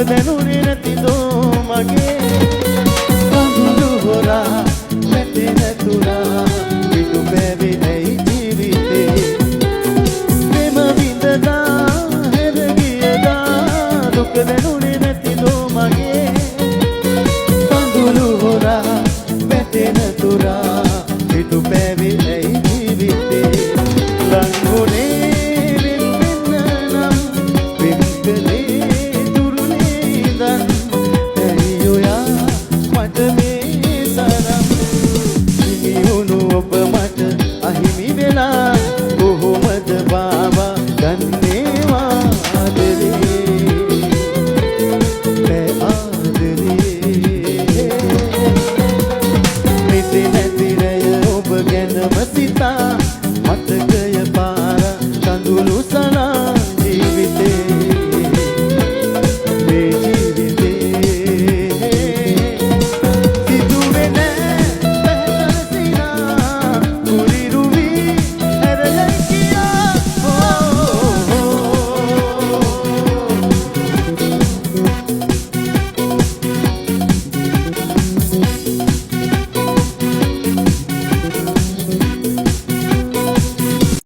දැනුනේ නැතිදෝ මගේ කඳුළු හොරා වැටෙන තුරා පිටු පැවි ඇයි ජීවිතේ ප්‍රේම විඳලා හැර ගියදා දුක දැනුනේ නැතිදෝ මගේ කඳුළු හොරා වැටෙන තුරා පිටු පැවි ඇයි ජීවිතේ ලංගුනේ කොහොමද බාවා ගන්නේවා ආදරේ මෙතන නැතිරය ඔබ ගැනම සිතා මතකය පාර කඳුළු සලා